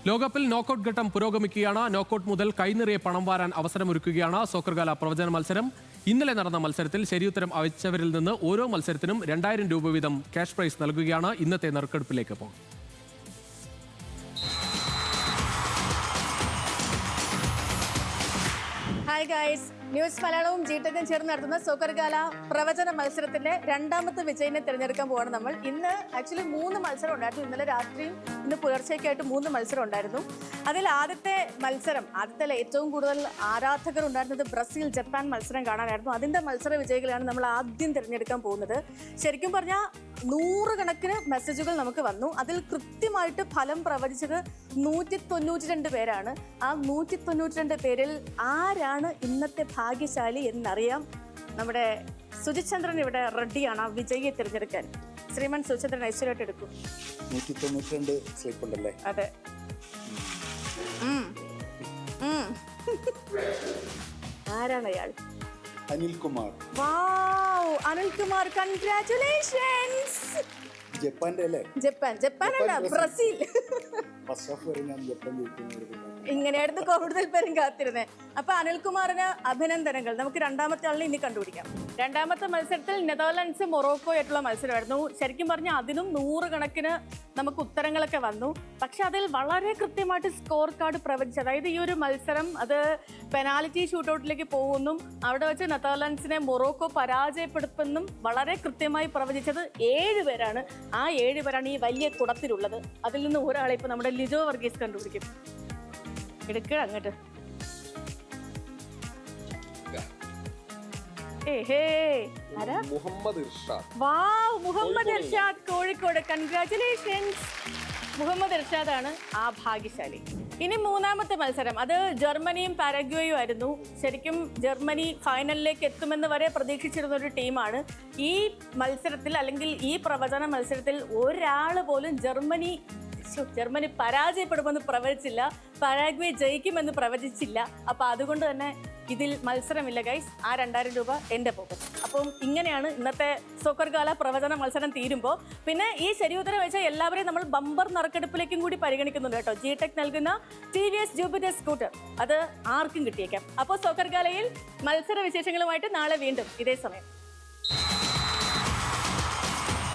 ലോകകപ്പിൽ നോക്കൌട്ട് ഘട്ടം പുരോഗമിക്കുകയാണ്. നോക്കൌട്ട് മുതൽ കൈനിറിയെ പണം വാരാൻ അവസരമൊരുക്കുകയാണ് സോക്കർഗാല പ്രവചന മത്സരം. ഇന്നലെ നടന്ന മത്സരത്തിൽ ശരിയുത്തരം അയച്ചവരിൽ നിന്ന് ഓരോ മത്സരത്തിനും 2000 രൂപ വീതം ക്യാഷ് പ്രൈസ് നൽകുകയാണ്. ഇന്നത്തെ നറുക്കെടുപ്പിലേക്ക് പോകും. ഹായ് ഗൈസ്, ന്യൂസ് മലയാളവും ജീടെക്കും ചേർന്ന് നടത്തുന്ന സോക്കർഗാല പ്രവചന മത്സരത്തിന്റെ രണ്ടാമത്തെ വിജയിനെ തിരഞ്ഞെടുക്കാൻ പോവാണ് നമ്മൾ. ഇന്ന് ആക്ച്വലി 3 മത്സരം ഉണ്ടായിരുന്നു. ഇന്നലെ രാത്രിയും ഇന്ന് പുലർച്ചയ്ക്കായിട്ട് 3 മത്സരം ഉണ്ടായിരുന്നു. അതിൽ ആദ്യത്തെ ഏറ്റവും കൂടുതൽ ആരാധകർ ഉണ്ടായിരുന്നത് ബ്രസീൽ ജപ്പാൻ മത്സരം കാണാനായിരുന്നു. അതിന്റെ മത്സര വിജയികളാണ് നമ്മൾ ആദ്യം തിരഞ്ഞെടുക്കാൻ പോകുന്നത്. ശരിക്കും പറഞ്ഞാൽ 100 കണക്കിന് മെസ്സേജുകൾ നമുക്ക് വന്നു. അതിൽ കൃത്യമായിട്ട് ഫലം പ്രവചിച്ചത് 192 പേരാണ്. ആ 192 പേരിൽ ആരാണ് ഇന്നത്തെ ഭാഗ്യശാലി എന്നറിയാം. നമ്മുടെ സുജിചന്ദ്രൻ ഇവിടെ റെഡിയാണ് ആ വിജയിയെ തിരഞ്ഞെടുക്കാൻ. ശ്രീമൻ സുജിചന്ദ്രൻ ഐശ്വര്യമായിട്ട് എടുക്കും. 192 സ്ലിപ്പ് ഉണ്ടല്ലേ? അതെ. ആരാണ് അയാൾ? അനിൽകുമാർ. വാവ്, അനിൽകുമാർ, കൺഗ്രാറ്റുലേഷൻസ്. ജപ്പാന്റെ അല്ലേ? ജപ്പാനല്ല, ബ്രസീൽ. ഫസ്റ്റ് ഹാഫ് വരെ ഞാൻ ജപ്പാൻ ഇങ്ങനെയായിരുന്നു കൂടുതൽ പേരും കാത്തിരുന്നത്. അപ്പൊ അനിൽകുമാറിന് അഭിനന്ദനങ്ങൾ. നമുക്ക് രണ്ടാമത്തെ ആളിനെ ഇനി കണ്ടുപിടിക്കാം. രണ്ടാമത്തെ മത്സരത്തിൽ നെതർലൻഡ്സ് മൊറോക്കോ ആയിട്ടുള്ള മത്സരമായിരുന്നു. ശരിക്കും പറഞ്ഞാൽ അതിനും 100 കണക്കിന് നമുക്ക് ഉത്തരങ്ങളൊക്കെ വന്നു. പക്ഷെ അതിൽ വളരെ കൃത്യമായിട്ട് സ്കോർ കാർഡ് പ്രവചിച്ചു. അതായത് ഈ ഒരു മത്സരം അത് പെനാൽറ്റി ഷൂട്ടൗട്ടിലേക്ക് പോകുന്നു, അവിടെ വെച്ച് നെതർലൻഡ്സിനെ മൊറോക്കോ പരാജയപ്പെടുത്തുമെന്നും വളരെ കൃത്യമായി പ്രവചിച്ചത് 7 പേരാണ്. ആ 7 പേരാണ് ഈ വലിയ കുടത്തിലുള്ളത്. അതിൽ നിന്ന് ഒരാളെ ഇപ്പൊ നമ്മുടെ ലിജോ വർഗീസ് കണ്ടുപിടിക്കും. എടുക്കുക അങ്ങോട്ട്. മുഹമ്മദ് ഇർഷാദ്, കോഴിക്കോട്. കൺഗ്രാറ്റുലേഷൻസ്. മുഹമ്മദ് ഇർഷാദ് ആണ് ആ ഭാഗ്യശാലി. ഇനി മൂന്നാമത്തെ മത്സരം, അത് ജർമ്മനിയും പാരഗ്വേയും ആയിരുന്നു. ശരിക്കും ജർമ്മനി ഫൈനലിലേക്ക് എത്തുമെന്ന് വരെ പ്രതീക്ഷിച്ചിരുന്ന ഒരു ടീമാണ്. ഈ മത്സരത്തിൽ അല്ലെങ്കിൽ ഈ പ്രവചന മത്സരത്തിൽ ഒരാൾ പോലും ജർമ്മനി പരാജയപ്പെടുമെന്ന് പ്രവചിച്ചില്ല, പാരാഗ്വേ ജയിക്കുമെന്ന് പ്രവചിച്ചില്ല. അപ്പൊ അതുകൊണ്ട് തന്നെ ഇതിൽ മത്സരമില്ല ഗൈസ്. ആ 2000 രൂപ എൻ്റെ പോക്കറ്റ്. അപ്പം ഇങ്ങനെയാണ് ഇന്നത്തെ സോക്കർഗാല പ്രവചന മത്സരം തീരുമ്പോൾ. പിന്നെ ഈ ശരിയുത്തരം വെച്ചാൽ എല്ലാവരെയും നമ്മൾ ബമ്പർ നറുക്കെടുപ്പിലേക്കും കൂടി പരിഗണിക്കുന്നുണ്ട് കേട്ടോ. ജിടെക് നൽകുന്ന TVS ജൂപ്പിറ്റർ സ്കൂട്ടർ അത് ആർക്കും കിട്ടിയേക്കാം. അപ്പോൾ സോക്കർഗാലയിൽ മത്സര വിശേഷങ്ങളുമായിട്ട് നാളെ വീണ്ടും ഇതേ സമയം.